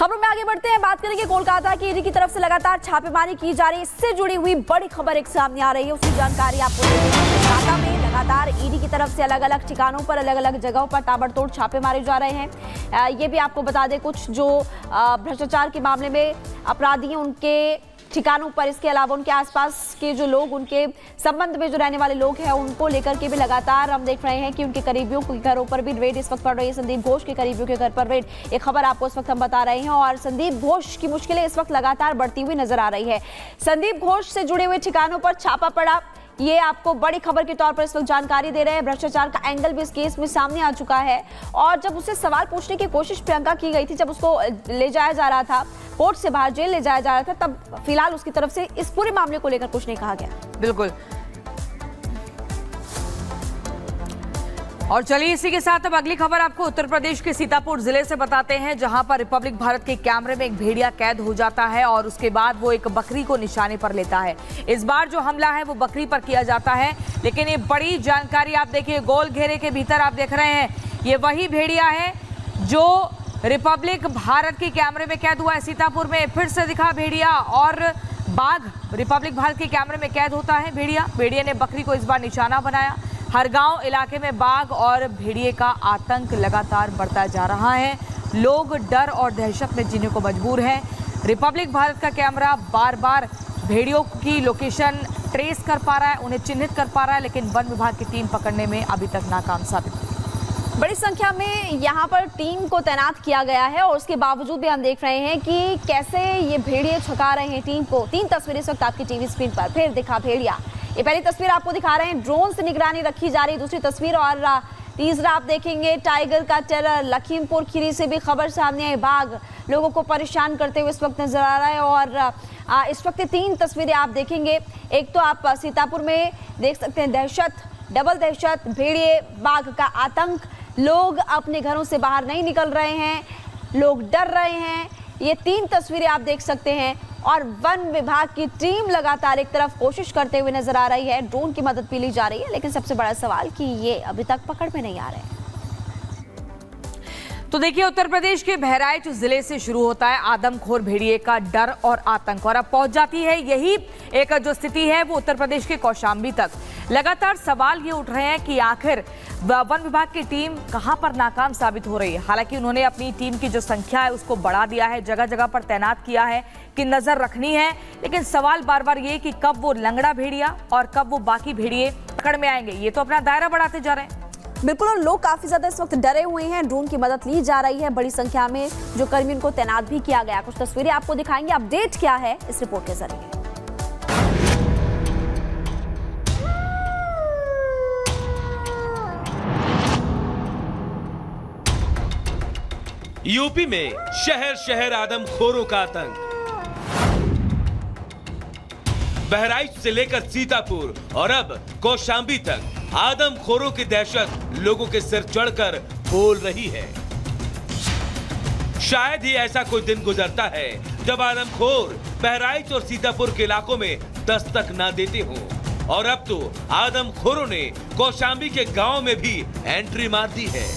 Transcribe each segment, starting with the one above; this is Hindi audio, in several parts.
खबरों में आगे बढ़ते हैं, बात करेंगे कोलकाता की ईडी की तरफ से लगातार छापेमारी की जा रही है। इससे जुड़ी हुई बड़ी खबर एक सामने आ रही है, उसकी जानकारी आपको देते हैं। कोलकाता में लगातार ईडी की तरफ से अलग अलग ठिकानों पर, अलग अलग जगहों पर ताबड़तोड़ छापे मारे जा रहे हैं। ये भी आपको बता दें, कुछ जो भ्रष्टाचार के मामले में अपराधी हैं उनके ठिकानों पर, इसके अलावा उनके आसपास के जो लोग, उनके संबंध में जो रहने वाले लोग हैं, उनको लेकर के भी लगातार हम देख रहे हैं कि उनके करीबियों के घरों पर भी रेड इस वक्त पड़ रही है। संदीप घोष के करीबियों के घर पर रेड, एक खबर आपको इस वक्त हम बता रहे हैं। और संदीप घोष की मुश्किलें इस वक्त लगातार बढ़ती हुई नजर आ रही है। संदीप घोष से जुड़े हुए ठिकानों पर छापा पड़ा, ये आपको बड़ी खबर के तौर पर इस वक्त जानकारी दे रहे हैं। भ्रष्टाचार का एंगल भी इस केस में सामने आ चुका है। और जब उससे सवाल पूछने की कोशिश प्रियंका की गई थी, जब उसको ले जाया जा रहा था, कोर्ट से बाहर जेल ले जाया जा रहा था, तब फिलहाल उसकी तरफ से इस पूरे मामले को लेकर कुछ नहीं कहा गया। बिल्कुल। और चलिए इसी के साथ अब अगली खबर आपको उत्तर प्रदेश के सीतापुर जिले से बताते हैं, जहां पर रिपब्लिक भारत के कैमरे में एक भेड़िया कैद हो जाता है और उसके बाद वो एक बकरी को निशाने पर लेता है। इस बार जो हमला है वो बकरी पर किया जाता है, लेकिन ये बड़ी जानकारी आप देखिए, गोल घेरे के भीतर आप देख रहे हैं, ये वही भेड़िया है जो रिपब्लिक भारत के कैमरे में कैद हुआ है। सीतापुर में फिर से दिखा भेड़िया और बाघ रिपब्लिक भारत के कैमरे में कैद होता है। भेड़िया ने बकरी को इस बार निशाना बनाया। हर गांव इलाके में बाघ और भेड़िए का आतंक लगातार बढ़ता जा रहा है। लोग डर और दहशत में जीने को मजबूर हैं। रिपब्लिक भारत का कैमरा बार बार भेड़ियों की लोकेशन ट्रेस कर पा रहा है, उन्हें चिन्हित कर पा रहा है, लेकिन वन विभाग की टीम पकड़ने में अभी तक नाकाम साबित हुई। बड़ी संख्या में यहाँ पर टीम को तैनात किया गया है और उसके बावजूद भी हम देख रहे हैं कि कैसे ये भेड़िए छका रहे हैं टीम को। 3 तस्वीरें इस वक्त आपकी टीवी स्क्रीन पर, फिर दिखा भेड़िया। ये पहली तस्वीर आपको दिखा रहे हैं, ड्रोन से निगरानी रखी जा रही, दूसरी तस्वीर। और तीसरा आप देखेंगे टाइगर का टेरर। लखीमपुर खीरी से भी खबर सामने आई, बाघ लोगों को परेशान करते हुए इस वक्त नजर आ रहा है। और इस वक्त 3 तस्वीरें आप देखेंगे। एक तो आप सीतापुर में देख सकते हैं दहशत, डबल दहशत, भेड़िए बाघ का आतंक। लोग अपने घरों से बाहर नहीं निकल रहे हैं, लोग डर रहे हैं। ये 3 तस्वीरें आप देख सकते हैं। और वन विभाग की टीम लगातार एक तरफ कोशिश करते हुए नजर आ रही है, ड्रोन की मदद भी ली जा रही है, लेकिन सबसे बड़ा सवाल कि ये अभी तक पकड़ में नहीं आ रहे हैं। तो देखिए, उत्तर प्रदेश के बहराइच जिले से शुरू होता है आदमखोर भेड़िए का डर और आतंक, और अब पहुंच जाती है यही एक जो स्थिति है वो उत्तर प्रदेश के कौशाम्बी तक। लगातार सवाल ये उठ रहे हैं कि आखिर वन विभाग की टीम कहां पर नाकाम साबित हो रही है। हालांकि उन्होंने अपनी टीम की जो संख्या है उसको बढ़ा दिया है, जगह जगह पर तैनात किया है कि नजर रखनी है, लेकिन सवाल बार बार ये कि कब वो लंगड़ा भेड़िया और कब वो बाकी भेड़िए पकड़ में आएंगे। ये तो अपना दायरा बढ़ाते जा रहे हैं। बिल्कुल, और लोग काफी ज्यादा इस वक्त डरे हुए हैं। ड्रोन की मदद ली जा रही है, बड़ी संख्या में जो कर्मी उनको तैनात भी किया गया। कुछ तस्वीरें आपको दिखाएंगे, अपडेट क्या है इस रिपोर्ट के जरिए। यूपी में शहर शहर आदमखोरों का आतंक। बहराइच से लेकर सीतापुर और अब कौशाम्बी तक आदमखोरों की दहशत लोगों के सिर चढ़कर बोल रही है। शायद ही ऐसा कोई दिन गुजरता है जब आदमखोर बहराइच और सीतापुर के इलाकों में दस्तक ना देते हो। और अब तो आदमखोरों ने कौशाम्बी के गांव में भी एंट्री मार दी है।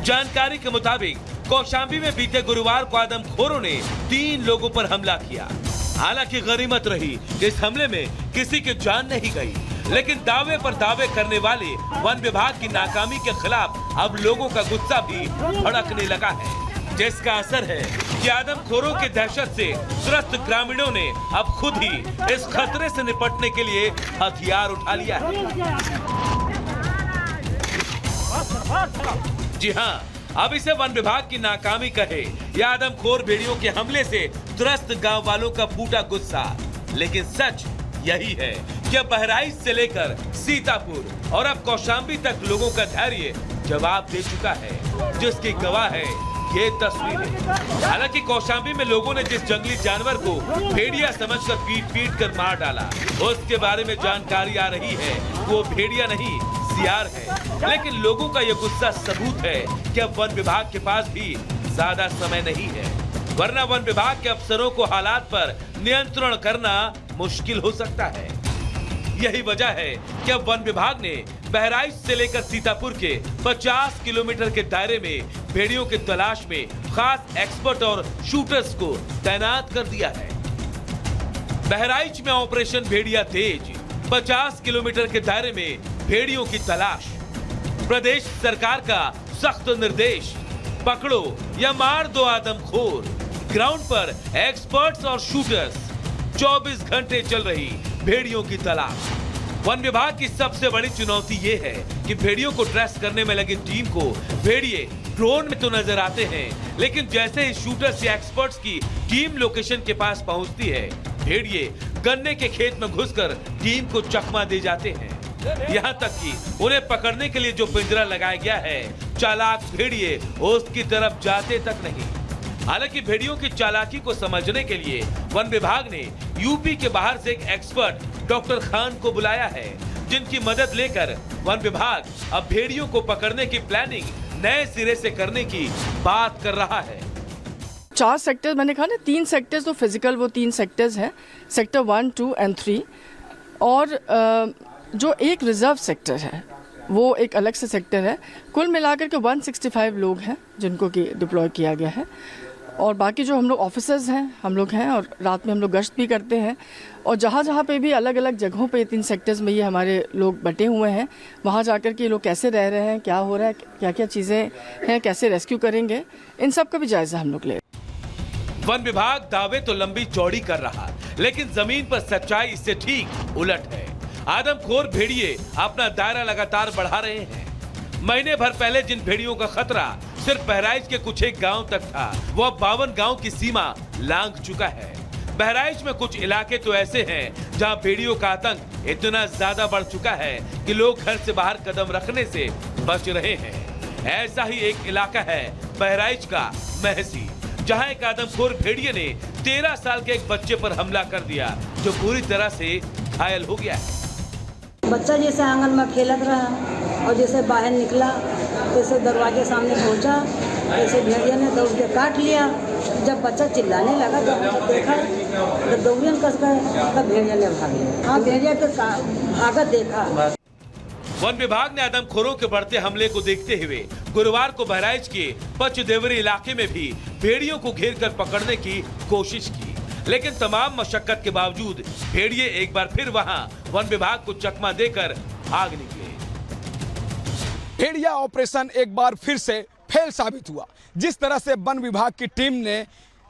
जानकारी के मुताबिक कौशाम्बी में बीते गुरुवार को आदमखोरों ने 3 लोगों पर हमला किया। हालांकि गनीमत रही कि इस हमले में किसी की जान नहीं गई, लेकिन दावे पर दावे करने वाले वन विभाग की नाकामी के खिलाफ अब लोगों का गुस्सा भी भड़कने लगा है, जिसका असर है कि आदमखोरों की दहशत से त्रस्त ग्रामीणों ने अब खुद ही इस खतरे से निपटने के लिए हथियार उठा लिया है। जी हाँ, अब इसे वन विभाग की नाकामी कहे या आदमखोर भेड़ियों के हमले से त्रस्त गांव वालों का फूटा गुस्सा, लेकिन सच यही है कि बहराइच से लेकर सीतापुर और अब कौशाम्बी तक लोगों का धैर्य जवाब दे चुका है, जिसकी गवाह है ये तस्वीरें। हालांकि कौशाम्बी में लोगों ने जिस जंगली जानवर को भेड़िया समझकर पीट कर मार डाला, उसके बारे में जानकारी आ रही है वो भेड़िया नहीं सियार है। लेकिन लोगों का ये गुस्सा सबूत है कि अब वन विभाग के पास भी ज्यादा समय नहीं है, वरना वन विभाग के अफसरों को हालात पर नियंत्रण करना मुश्किल हो सकता है। यही वजह है कि अब वन विभाग ने बहराइच से लेकर सीतापुर के 50 किलोमीटर के दायरे में भेड़ियों की तलाश में खास एक्सपर्ट और शूटर्स को तैनात कर दिया है। बहराइच में ऑपरेशन भेड़िया तेज, 50 किलोमीटर के दायरे में भेड़ियों की तलाश। प्रदेश सरकार का सख्त निर्देश, पकड़ो या मार दो आदमखोर। ग्राउंड पर एक्सपर्ट्स और शूटर्स, 24 घंटे चल रही भेड़ियों की तलाश। वन विभाग की सबसे बड़ी चुनौती ये है कि भेड़ियों को ट्रेस करने में लगी टीम को भेड़िए ड्रोन में तो नजर आते हैं, लेकिन जैसे ही शूटर्स या एक्सपर्ट्स की टीम लोकेशन के पास पहुंचती है, भेड़िए गन्ने के खेत में घुसकर टीम को चकमा दे जाते हैं। यहाँ तक कि उन्हें पकड़ने के लिए जो पिंजरा लगाया गया है, चालाक भेड़िए उसकी तरफ जाते तक नहीं। हालांकि भेड़ियों की चालाकी को समझने के लिए वन विभाग ने यूपी के बाहर से एक एक्सपर्ट डॉक्टर खान को बुलाया है, जिनकी मदद लेकर वन विभाग अब भेड़ियों को पकड़ने की प्लानिंग नए सिरे से करने की बात कर रहा है। 4 सेक्टर मैंने कहा ना, 3 सेक्टर्स तो फिजिकल, वो 3 सेक्टर्स हैं, सेक्टर 1, 2 एंड 3, और जो एक रिजर्व सेक्टर है वो एक अलग से सेक्टर है। कुल मिलाकर के 165 लोग हैं जिनको कि डिप्लॉय किया गया है, और बाकी जो हम लोग ऑफिसर्स हैं हम लोग हैं, और रात में हम लोग गश्त भी करते हैं, और जहाँ जहाँ पे भी अलग अलग जगहों पे 3 सेक्टर्स में ये हमारे लोग बटे हुए हैं, वहाँ जाकर के लोग कैसे रह रहे हैं, क्या हो रहा है, क्या क्या चीज़ें हैं, कैसे रेस्क्यू करेंगे, इन सब का भी जायजा हम लोग ले। वन विभाग दावे तो लंबी चौड़ी कर रहा, लेकिन जमीन पर सच्चाई इससे ठीक उलट है। आदमखोर भेड़िए अपना दायरा लगातार बढ़ा रहे हैं। महीने भर पहले जिन भेड़ियों का खतरा सिर्फ बहराइच के कुछ एक गांव तक था, वो अब 52 गांव की सीमा लांघ चुका है। बहराइच में कुछ इलाके तो ऐसे हैं जहां भेड़ियों का आतंक इतना ज्यादा बढ़ चुका है कि लोग घर से बाहर कदम रखने से बच रहे हैं। ऐसा ही एक इलाका है बहराइच का महसी, जहां एक आदमखोर भेड़िए ने 13 साल के एक बच्चे पर हमला कर दिया, जो पूरी तरह से घायल हो गया है। बच्चा जैसे आंगन में खेलत रहा और जैसे बाहर निकला, जैसे दरवाजे सामने पहुंचा, जैसे भेड़िया ने दौड़ के काट लिया। जब बच्चा चिल्लाने लगा तब देखा, जब दौड़ियन कस गए तब भेड़िया ने भाग लिया। हाँ, भेड़िया के भागत देखा। वन विभाग ने आदमखोरों के बढ़ते हमले को देखते हुए गुरुवार को बहराइच के पचदेवरी इलाके में भी भेड़ियों को घेर कर पकड़ने की कोशिश की, लेकिन तमाम मशक्कत के बावजूद भेड़िए एक बार फिर वहां वन विभाग को चकमा देकर भाग निकले। भेड़िया ऑपरेशन एक बार फिर से फेल साबित हुआ। जिस तरह से वन विभाग की टीम ने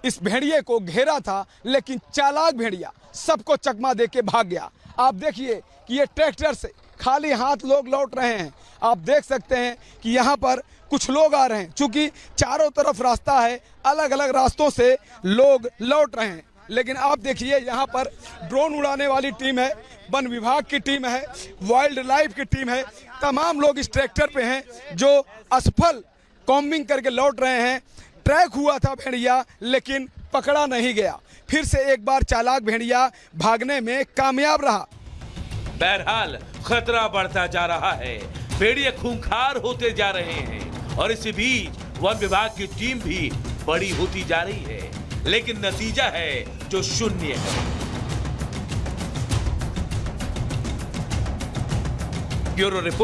इस भेड़िए को घेरा था, लेकिन चालाक भेड़िया सबको चकमा देके भाग गया। आप देखिए कि ये ट्रैक्टर से खाली हाथ लोग लौट रहे हैं। आप देख सकते हैं कि यहाँ पर कुछ लोग आ रहे हैं, चूंकि चारों तरफ रास्ता है, अलग अलग रास्तों से लोग लौट रहे हैं। लेकिन आप देखिए यहाँ पर ड्रोन उड़ाने वाली टीम है, वन विभाग की टीम है, वाइल्ड लाइफ की टीम है, तमाम लोग इस ट्रैक्टर पे हैं जो असफल कॉम्बिंग करके लौट रहे हैं। ट्रैक हुआ था भेड़िया, लेकिन पकड़ा नहीं गया। फिर से एक बार चालाक भेड़िया भागने में कामयाब रहा। बहरहाल खतरा बढ़ता जा रहा है, भेड़िए खूंखार होते जा रहे हैं, और इसी बीच वन विभाग की टीम भी बड़ी होती जा रही है, लेकिन नतीजा है जो शून्य है। Bureau report.